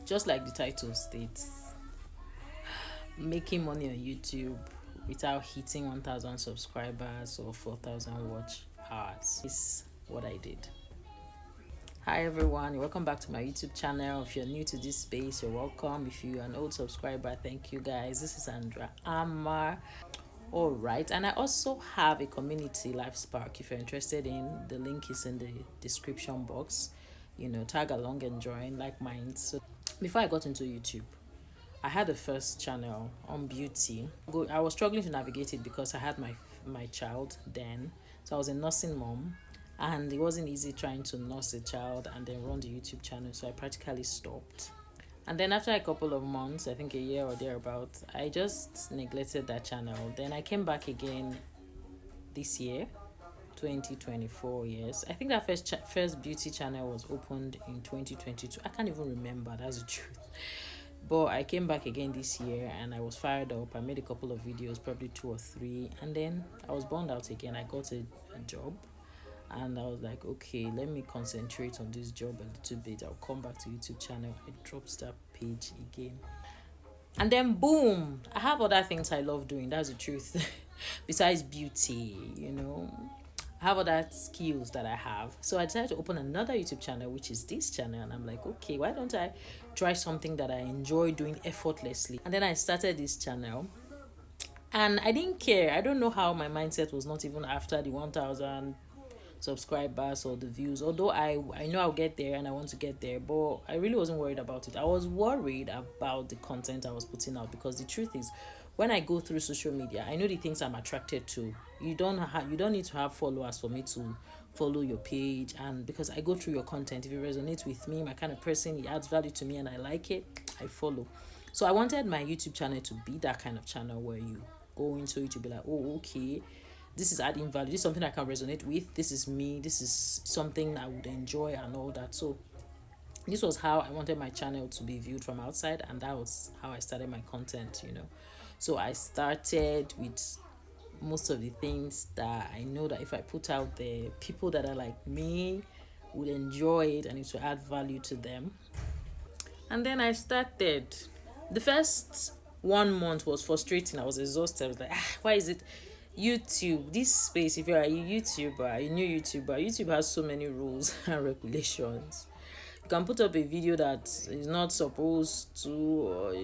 just like the title states, making money on YouTube without hitting 1,000 subscribers or 4,000 watch hours is what I did. Hi everyone, welcome back to my YouTube channel. If you're new to this space, you're welcome. If you're an old subscriber, thank you guys. This is Andra Amar. All right, and I also have a community, Life Spark. If you're interested in, the link is in the description box. Tag along and join, like mine. So before I got into YouTube, I had the first channel on beauty. I was struggling to navigate it because I had my child then, so I was a nursing mom, and it wasn't easy trying to nurse a child and then run the YouTube channel, so I practically stopped. And then after a couple of months, I think a year or thereabout, I just neglected that channel. Then I came back again this year, 2024. Yes, I think that first beauty channel was opened in 2022. I can't even remember, that's the truth. But I came back again this year and I was fired up. I made a couple of videos, probably 2 or 3, and then I was burned out again. I got a job and I was like, okay, let me concentrate on this job a little bit. I'll come back to YouTube channel. I dropped that page again, and then boom, I have other things I love doing, that's the truth. Besides beauty, I have other skills that I have. So I decided to open another YouTube channel, which is this channel. And I'm like, okay, why don't I try something that I enjoy doing effortlessly? And then I started this channel. And I didn't care. I don't know how my mindset was not even after the 1,000 subscribers or the views. Although I know I'll get there and I want to get there. But I really wasn't worried about it. I was worried about the content I was putting out. Because the truth is, when I go through social media, I know the things I'm attracted to. You don't need to have followers for me to follow your page. And because I go through your content, if it resonates with me, my kind of person, it adds value to me and I like it, I follow. So I wanted my YouTube channel to be that kind of channel where you go into it, you'll be like, oh, okay, this is adding value. This is something I can resonate with. This is me. This is something I would enjoy and all that. So this was how I wanted my channel to be viewed from outside, and that was how I started my content, So I started with most of the things that I know that if I put out there, people that are like me would enjoy it and it will add value to them. And then I started. The first 1 month was frustrating. I was exhausted. I was like, why is it YouTube, this space? If you're a YouTuber, a new YouTuber, YouTube has so many rules and regulations. You can put up a video that is not supposed to, or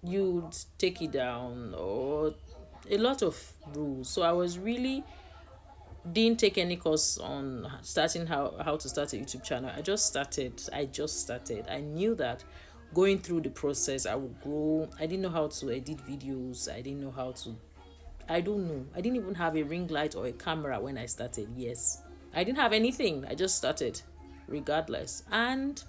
you'd take it down, or a lot of rules. So I was really didn't take any course on starting how to start a YouTube channel. I just started. I knew that going through the process I would grow. I didn't know how to edit videos. I didn't even have a ring light or a camera when I started. Yes, I didn't have anything. I just started regardless, and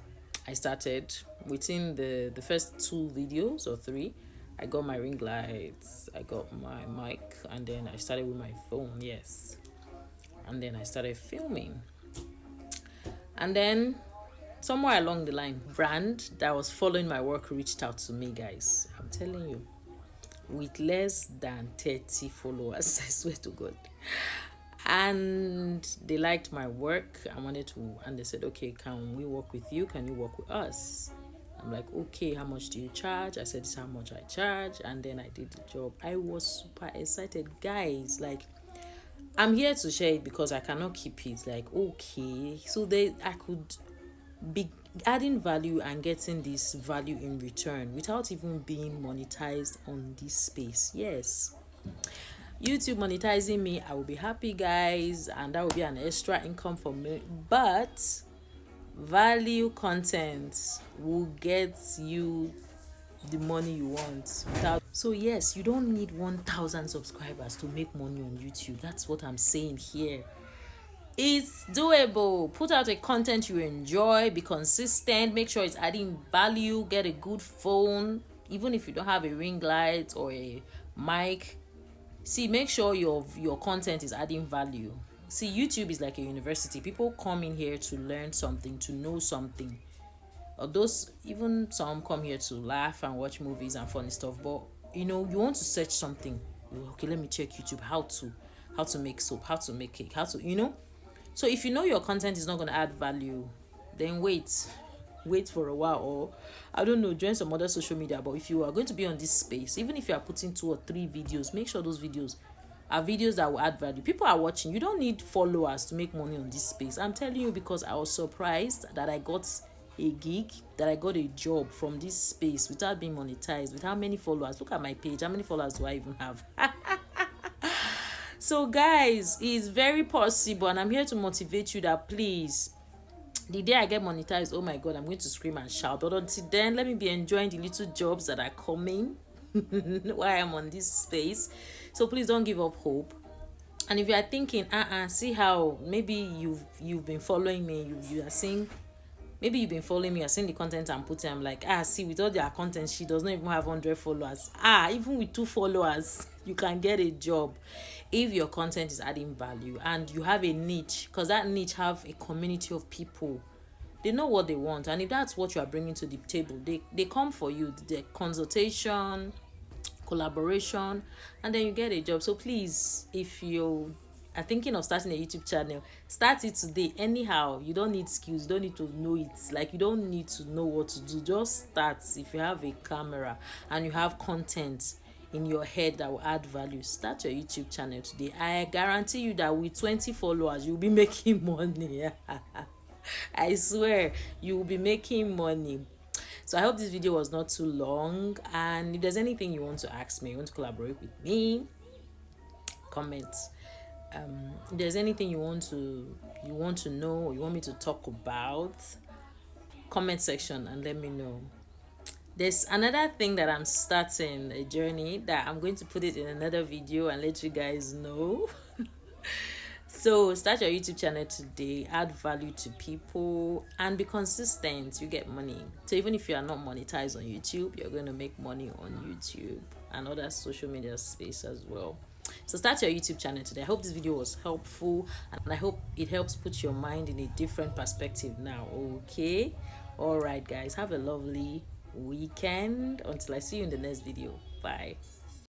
I started. Within the first 2 videos or 3, I got my ring lights, I got my mic, and then I started with my phone. Yes, and then I started filming. And then somewhere along the line, brand that was following my work reached out to me, guys. I'm telling you, with less than 30 followers, I swear to God. And they liked my work and they said, okay, can we work with you? Can you work with us? I'm like, okay, how much do you charge? I said, this is how much I charge. And then I did the job. I was super excited, guys. Like, I'm here to share it because I cannot keep it. Like, okay, so I could be adding value and getting this value in return without even being monetized on this space. Yes, YouTube monetizing me, I will be happy, guys, and that will be an extra income for me. But value content will get you the money you want. So yes, you don't need 1,000 subscribers to make money on YouTube. That's what I'm saying here. It's doable. Put out a content you enjoy, be consistent, make sure it's adding value, get a good phone, even if you don't have a ring light or a mic. See, make sure your content is adding value. See, YouTube is like a university. People come in here to learn something, to know something. Or even some come here to laugh and watch movies and funny stuff. But you want to search something. Okay, let me check YouTube how to make soap, how to make cake, So if you know your content is not going to add value, then wait. wait for a while, or I don't know, join some other social media. But if you are going to be on this space, even if you are putting 2 or 3 videos, make sure those videos are videos that will add value. People are watching. You don't need followers to make money on this space. I'm telling you, because I was surprised that I got a gig, that I got a job from this space without being monetized, with how many followers. Look at my page. How many followers do I even have? So guys, it's very possible, and I'm here to motivate you that please, the day I get monetized, oh my god, I'm going to scream and shout. But until then, let me be enjoying the little jobs that are coming while I'm on this space. So please don't give up hope. And if you are thinking, see how maybe you've been following me, you are seeing, maybe you've been following me, you're seeing the content I'm putting, I'm like, see, with all their content, she does not even have 100 followers. Even with 2 followers, you can get a job if your content is adding value and you have a niche, because that niche have a community of people. They know what they want, and if that's what you are bringing to the table, they come for you. The consultation, collaboration, and then you get a job. So please, if you are thinking of starting a YouTube channel, start it today. Anyhow, you don't need skills, you don't need to know it, like you don't need to know what to do. Just start. If you have a camera and you have content in your head that will add value, start your YouTube channel today. I guarantee you that with 20 followers you'll be making money. I swear you will be making money. So I hope this video was not too long, and if there's anything you want to ask me, you want to collaborate with me, comment. If there's anything you want to know, or you want me to talk about, comment section and let me know. There's another thing that I'm starting, a journey that I'm going to put it in another video and let you guys know. So start your YouTube channel today, add value to people, and be consistent. You get money. So even if you are not monetized on YouTube, you're going to make money on YouTube and other social media space as well. So start your YouTube channel today. I hope this video was helpful, and I hope it helps put your mind in a different perspective now. Okay? All right, guys. Have a lovely weekend. Until I see you in the next video. Bye.